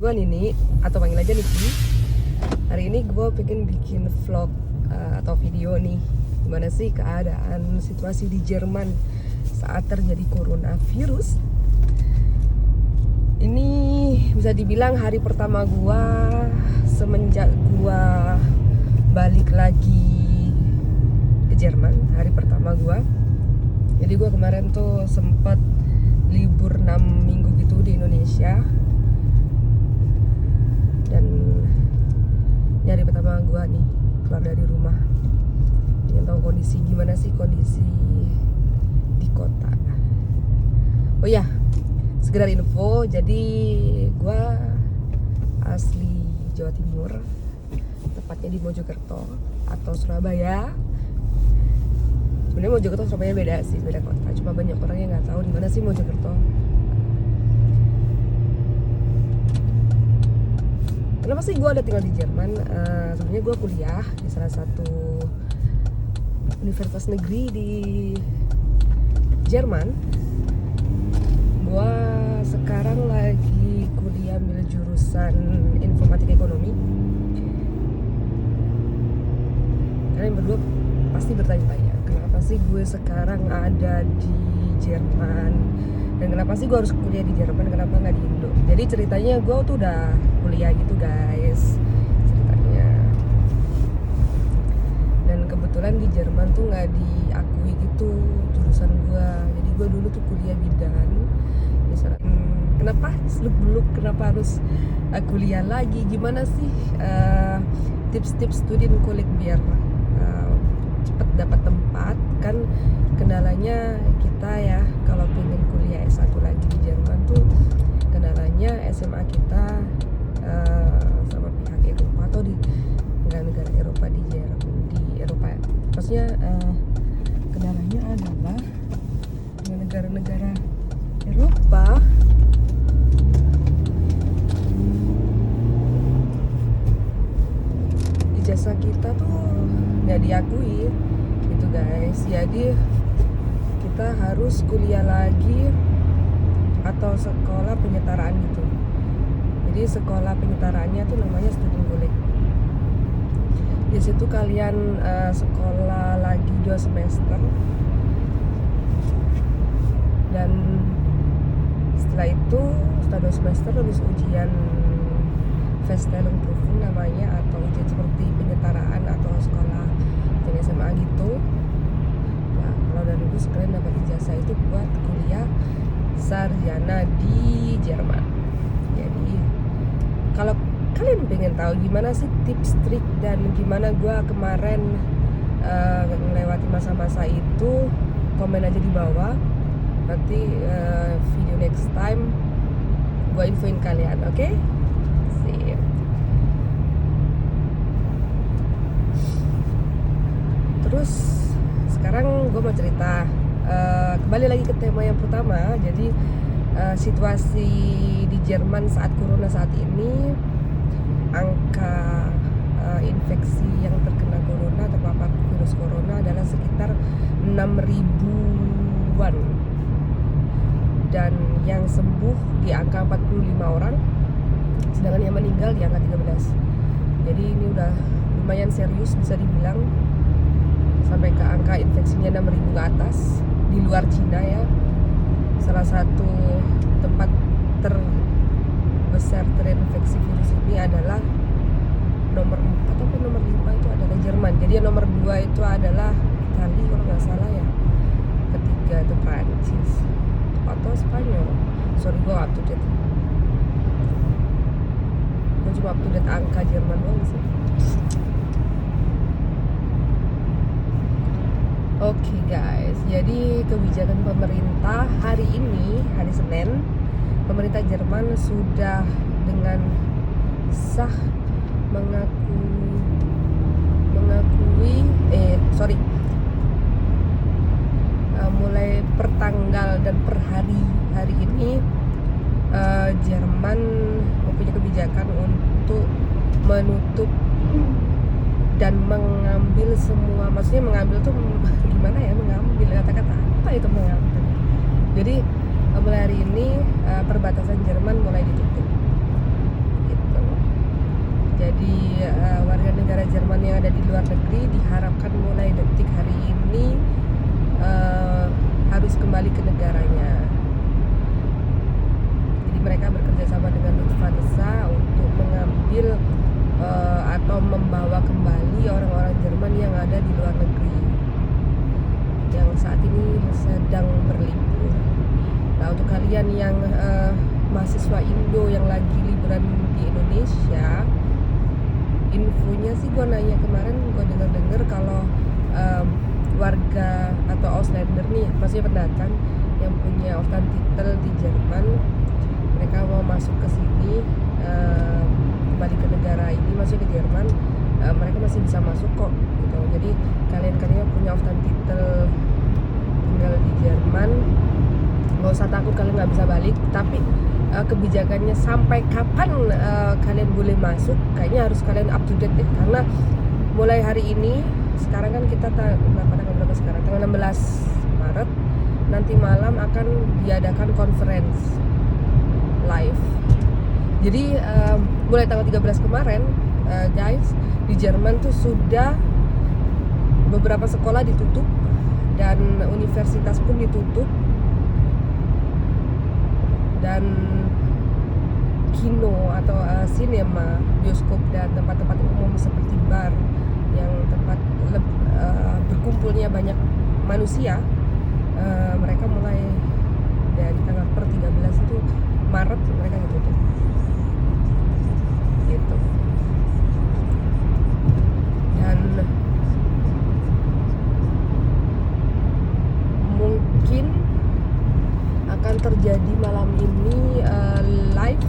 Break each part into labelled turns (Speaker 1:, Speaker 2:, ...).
Speaker 1: Gue Nini, atau panggil aja Niki. Hari ini gue pengen bikin vlog atau video nih. Gimana sih keadaan situasi di Jerman saat terjadi coronavirus. Ini bisa dibilang hari pertama gue semenjak gue balik lagi ke Jerman. Hari pertama gue. Jadi gue kemarin tuh sempat libur 6 minggu gitu di Indonesia. Dan ini hari pertama gue nih keluar dari rumah. Ingin tahu gimana sih kondisi di kota. Oh ya, sekedar info, jadi gue asli Jawa Timur, tepatnya di Mojokerto atau Surabaya. Sebenarnya Mojokerto Surabaya beda sih, beda kota. Cuma banyak orang yang nggak tahu di mana sih Mojokerto. Kenapa sih gue ada tinggal di Jerman? Sebenarnya gue kuliah di salah satu universitas negeri di Jerman. Gue sekarang lagi kuliah ambil jurusan informatika ekonomi. Kalian berdua pasti bertanya-tanya, kenapa sih gue sekarang ada di Jerman? Dan kenapa sih gue harus kuliah di Jerman, kenapa nggak di Indo? Jadi ceritanya gue tuh udah kuliah gitu guys, ceritanya. Dan kebetulan di Jerman tuh nggak diakui gitu jurusan gue. Jadi gue dulu tuh kuliah bidan. Misalnya, kenapa harus kuliah lagi? Gimana sih tips-tips student kulik biar cepet dapat tempat? Kan kendalanya kita ya kalau pengen kuliah S1 lagi di Jerman tuh kendalanya SMA kita sama pihak Eropa atau di negara-negara Eropa di Eropa ya. Maksudnya kendalanya adalah dengan negara-negara Eropa ijazah kita tuh nggak diakui gitu guys. Jadi kita harus kuliah lagi atau sekolah penyetaraan gitu. Jadi sekolah penyetaraannya tuh namanya student college. Di situ kalian sekolah lagi 2 semester. Dan setelah itu, setelah 2 semester lulus ujian Verstellungsprüfung namanya, atau ujian seperti penyetaraan atau sekolah jenis SMA gitu. Nah, kalau udah lulus kalian dapat ijazah itu buat kuliah sarjana di Jerman. Jadi kalau kalian pengen tahu gimana sih tips trik dan gimana gue kemarin melewati masa-masa itu, komen aja di bawah. Nanti video next time gue infoin kalian, oke? See you. Terus sekarang gue mau cerita, kembali lagi ke tema yang pertama. Jadi situasi di Jerman saat corona saat ini, angka infeksi yang terkena corona, terpapar virus corona adalah sekitar 6.000-an. Dan yang sembuh di angka 45 orang, sedangkan yang meninggal di angka 13. Jadi ini udah lumayan serius bisa dibilang, sampai ke angka infeksinya 6.000 ke atas. Di luar Cina ya, salah satu tempat terbesar terinfeksi virus ini adalah nomor 4 atau nomor 5 itu adalah Jerman. Jadi yang nomor 2 itu adalah Italia kalau nggak salah ya. Ketiga itu Prancis atau Spanyol. Sorry, gue up to date. Gue cuma up to date angka Jerman doang sih. Oke guys, jadi kebijakan pemerintah hari ini, hari Senin, pemerintah Jerman sudah dengan sah mulai pertanggal dan per hari ini Jerman mempunyai kebijakan untuk menutup dan mengambil semua, maksudnya mengambil tuh gimana ya, mengambil kata-kata apa itu mengambil. Jadi mulai hari ini perbatasan Jerman mulai ditutup. warga negara Jerman yang ada di luar negeri diharapkan mulai detik hari ini harus kembali ke negaranya. Jadi mereka bekerja sama dengan Lufthansa untuk mengambil atau membawa kembali orang-orang Jerman yang ada di luar negeri yang saat ini sedang berlibur. Nah, untuk kalian yang mahasiswa Indo yang lagi liburan di Indonesia, infonya sih gue nanya kemarin, gue dengar kalau warga atau Auslander nih, maksudnya pendatang yang punya Aufenthaltstitel di Jerman, mereka mau masuk ke sini, kembali ke negara ini, maksudnya ke Jerman, mereka masih bisa masuk kok gitu. Jadi kalian yang punya Aufenthaltstitel tinggal di Jerman, nggak usah takut kalian nggak bisa balik. Tapi kebijakannya sampai kapan kalian boleh masuk, kayaknya harus kalian up to date deh. Karena mulai hari ini, sekarang kan kita tanggal berapa sekarang? Tanggal 16 Maret, nanti malam akan diadakan conference live. Jadi mulai tanggal 13 kemarin, guys, di Jerman tuh sudah beberapa sekolah ditutup dan universitas pun ditutup, dan kino atau sinema, bioskop dan tempat-tempat umum seperti bar yang tempat berkumpulnya banyak manusia, mereka mulai dari tanggal 13 itu Maret mereka ditutup gitu. Dan mungkin akan terjadi malam ini live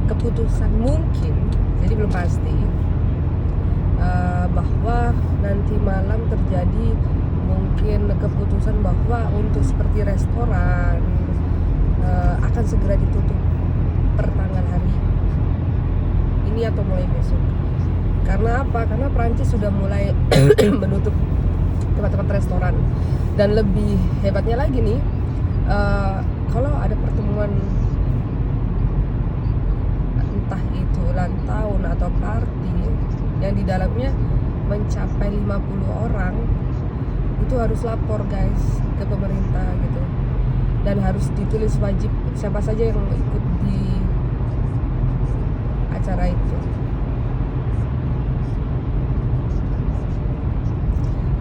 Speaker 1: keputusan, mungkin, jadi belum pasti, bahwa nanti malam terjadi mungkin keputusan bahwa untuk seperti restoran akan segera ditutup per tanggal hari ini atau mulai besok. Karena apa? Karena Prancis sudah mulai menutup tempat-tempat restoran. Dan lebih hebatnya lagi nih, kalau ada pertemuan entah itu ulang tahun atau party yang di dalamnya mencapai 50 orang, itu harus lapor guys ke pemerintah gitu, dan harus ditulis wajib siapa saja yang ikut di acara itu.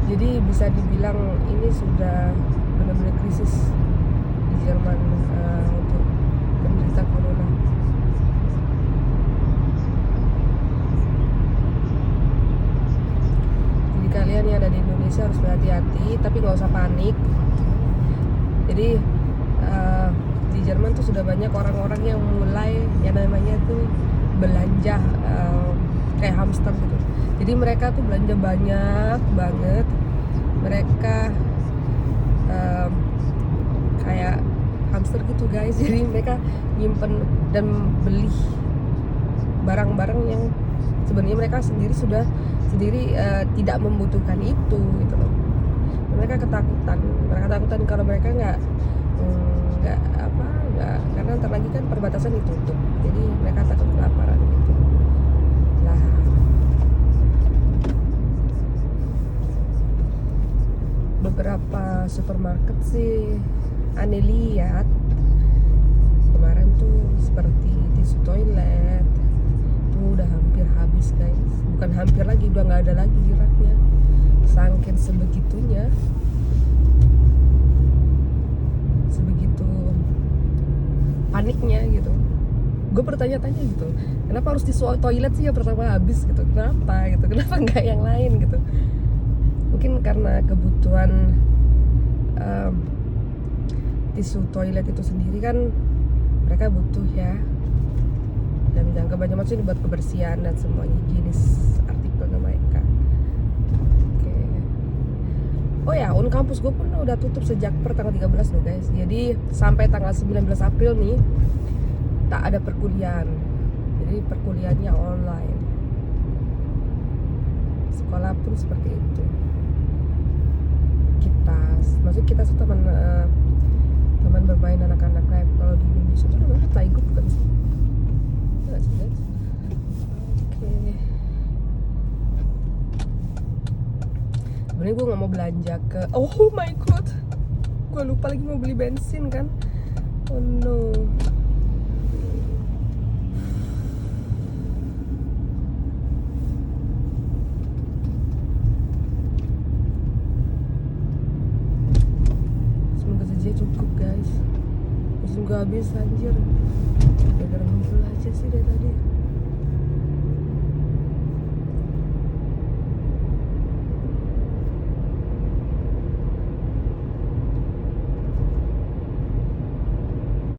Speaker 1: Jadi bisa dibilang ini sudah benar-benar krisis di Jerman untuk penderita corona. Jadi kalian yang ada di Indonesia harus berhati-hati, tapi nggak usah panik. Jadi di Jerman tuh sudah banyak orang-orang yang mulai yang namanya tuh belanja kayak hamster gitu. Jadi mereka tuh belanja banyak banget. Mereka kayak hamster gitu guys. Jadi mereka nyimpen dan beli barang-barang yang sebenarnya mereka sendiri tidak membutuhkan itu gitu loh. Mereka ketakutan kalau mereka nggak karena ntar lagi kan perbatasan ditutup. Jadi mereka takut kelaparan gitu lah. Beberapa supermarket sih aneh lihat kemarin tuh seperti tisu toilet tuh udah hampir habis guys. Bukan hampir lagi, udah nggak ada lagi di raknya, saking sebegitunya, sebegitu paniknya gitu. Gue bertanya-tanya gitu, kenapa harus tisu toilet sih yang pertama habis gitu, kenapa nggak yang lain gitu. Mungkin karena kebutuhan tisu toilet itu sendiri kan mereka butuh ya, dan jangka banyak maksudnya buat kebersihan dan semuanya, jenis artikelnya mereka. Oke. Oh ya, kampus gue pun udah tutup sejak per tanggal 13 loh guys. Jadi sampai tanggal 19 April nih tak ada perkuliahan. Jadi perkuliahannya online. Sekolah pun seperti itu. Maksudnya kita tuh teman bermain anak-anak kayak kalau di Indonesia tuh namanya playgroup kan sih? Enggak sih guys. Oke. gue nggak mau belanja ke, oh my god, gue lupa lagi mau beli bensin kan. Oh no. Semoga saja cukup guys. Bensin gue habis anjir. Gara-gara ngumpul aja sih dari tadi.